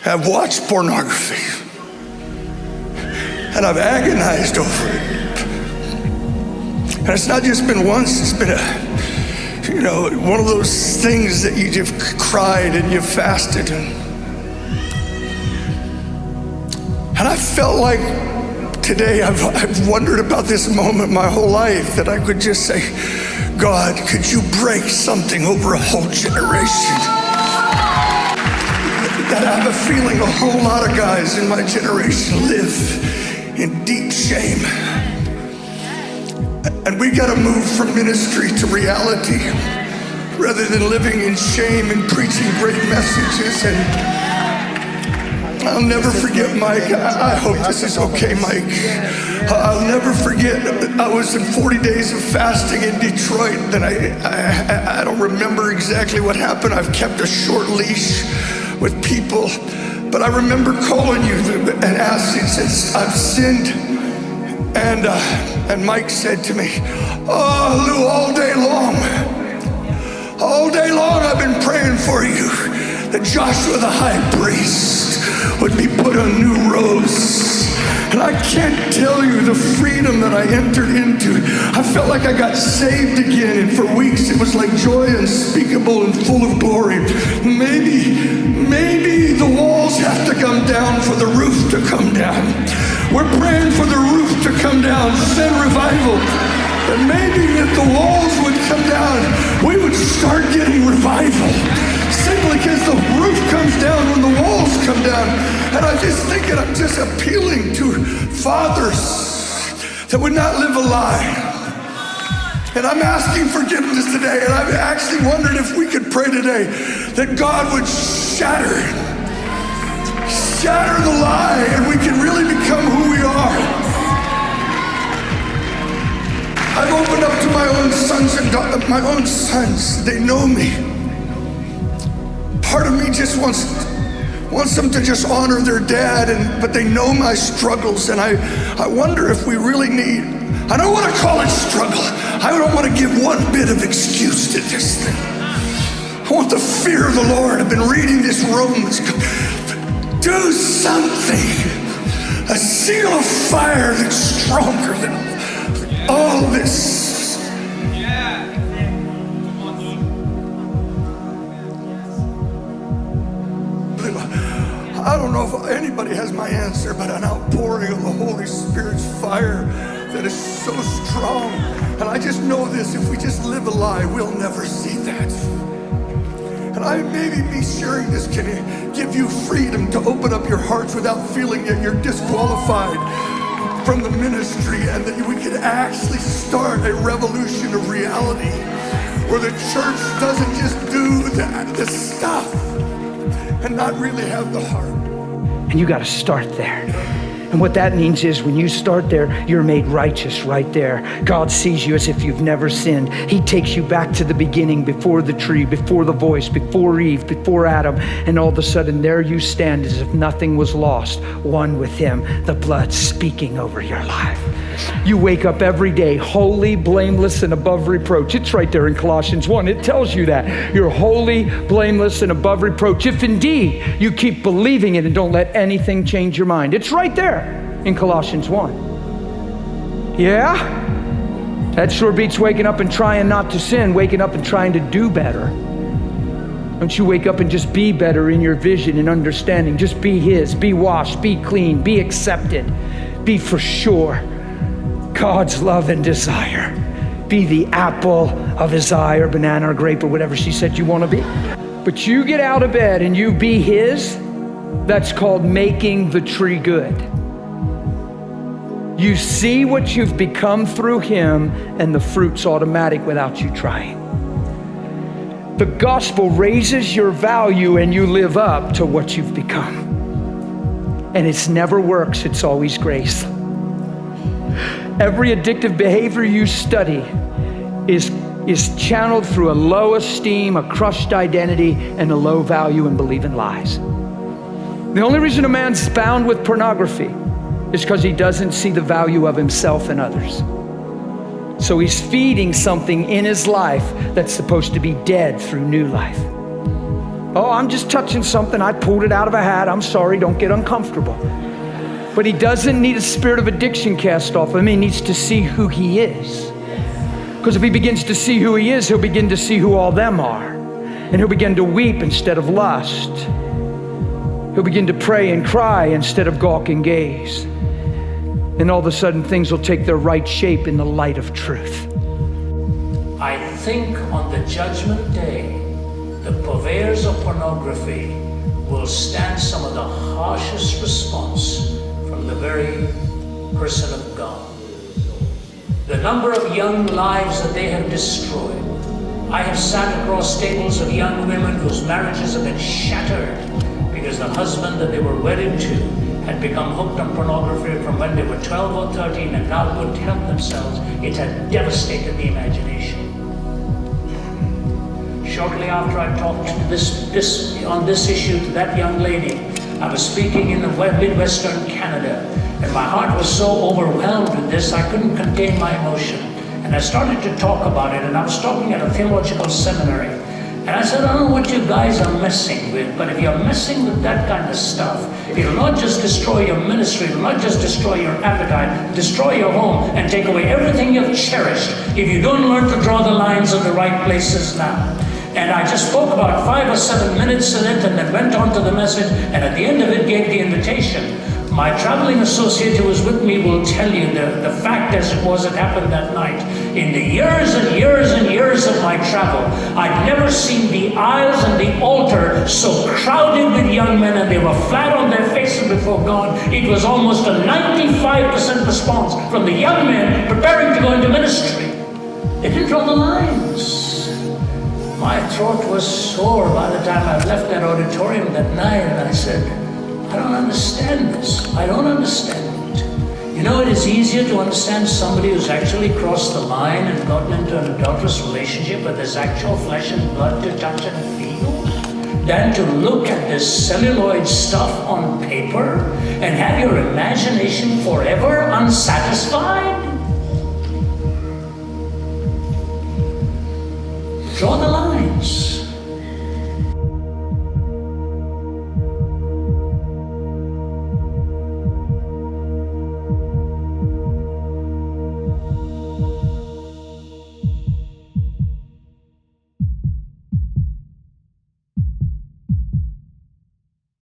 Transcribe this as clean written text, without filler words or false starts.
have watched pornography, and I've agonized over it. And it's not just been once, it's been one of those things that you've cried and you've fasted. And I felt like today I've wondered about this moment my whole life, that I could just say, God, could you break something over a whole generation? That I have a feeling a whole lot of guys in my generation live in deep shame. And we gotta move from ministry to reality rather than living in shame and preaching great messages. And I'll never forget, Mike. I hope this is okay, Mike. I'll never forget, I was in 40 days of fasting in Detroit. Then I don't remember exactly what happened. I've kept a short leash with people. But I remember calling you and asking, since I've sinned. And Mike said to me, oh, Lou, all day long I've been praying for you, that Joshua the high priest would be put on new robes. And I can't tell you the freedom that I entered into. I felt like I got saved again, and for weeks it was like joy unspeakable and full of glory. Maybe the walls have to come down for the roof to come down. We're praying for the roof to come down, send revival. And maybe if the walls would come down, we would start getting revival. Simply because the roof comes down when the walls come down. And I'm just thinking, I'm just appealing to fathers that would not live a lie. And I'm asking forgiveness today, and I'm actually wondering if we could pray today that God would shatter the lie, and we can really become who we are. I've opened up to my own sons and daughters, my own sons. They know me. Part of me just wants them to just honor their dad, but they know my struggles, and I wonder if we really need, I don't want to call it struggle. I don't want to give one bit of excuse to this thing. I want the fear of the Lord. I've been reading this Romans. Do something. A seal of fire that's stronger than all this. I don't know if anybody has my answer, but an outpouring of the Holy Spirit's fire that is so strong. And I just know this, if we just live a lie, we'll never see that. And maybe me sharing this can give you freedom to open up your hearts without feeling that you're disqualified from the ministry, and that we could actually start a revolution of reality where the church doesn't just do the stuff and not really have the heart. And you got to start there. And what that means is when you start there, you're made righteous right there. God sees you as if you've never sinned. He takes you back to the beginning, before the tree, before the voice, before Eve, before Adam. And all of a sudden, there you stand as if nothing was lost, one with him, the blood speaking over your life. You wake up every day holy, blameless, and above reproach. It's right there in Colossians 1. It tells you that. You're holy, blameless, and above reproach, if indeed you keep believing it and don't let anything change your mind. It's right there in Colossians 1. Yeah? That sure beats waking up and trying not to sin, waking up and trying to do better. Don't you wake up and just be better in your vision and understanding. Just be his, be washed, be clean, be accepted, be for sure God's love and desire. Be the apple of his eye, or banana or grape or whatever she said you want to be. But you get out of bed and you be his, that's called making the tree good. You see what you've become through him, and the fruit's automatic without you trying. The gospel raises your value and you live up to what you've become. And it's never works, it's always grace. Every addictive behavior you study is channeled through a low esteem, a crushed identity, and a low value and believe in lies. The only reason a man's bound with pornography is because he doesn't see the value of himself and others. So he's feeding something in his life that's supposed to be dead through new life. Oh, I'm just touching something. I pulled it out of a hat. I'm sorry, don't get uncomfortable. But he doesn't need a spirit of addiction cast off of him. He needs to see who he is. Because if he begins to see who he is, he'll begin to see who all them are. And he'll begin to weep instead of lust. He'll begin to pray and cry instead of gawk and gaze. And all of a sudden, things will take their right shape in the light of truth. I think on the judgment day, the purveyors of pornography will stand some of the harshest response from the very person of God. The number of young lives that they have destroyed. I have sat across tables of young women whose marriages have been shattered because the husband that they were wedded to had become hooked on pornography from when they were 12 or 13 and now couldn't help themselves. It had devastated the imagination. Shortly after I talked on this issue to that young lady, I was speaking in the Midwestern Canada, and my heart was so overwhelmed with this, I couldn't contain my emotion. And I started to talk about it, and I was talking at a theological seminary. And I said, I don't know what you guys are messing with, but if you're messing with that kind of stuff, it'll not just destroy your ministry, it'll not just destroy your appetite, destroy your home, and take away everything you've cherished if you don't learn to draw the lines in the right places now. And I just spoke about 5 or 7 minutes in it and then went on to the message, and at the end of it gave the invitation. My traveling associate who was with me will tell you the fact as it was, it happened that night. In the years and years and years of my travel, I'd never seen the aisles and the altar so crowded with young men, and they were flat on their faces before God. It was almost a 95% response from the young men preparing to go into ministry. They didn't draw the lines. My throat was sore by the time I left that auditorium that night, and I said, I don't understand this. I don't understand it. You know, it is easier to understand somebody who's actually crossed the line and gotten into an adulterous relationship where there's actual flesh and blood to touch and feel than to look at this celluloid stuff on paper and have your imagination forever unsatisfied. Draw the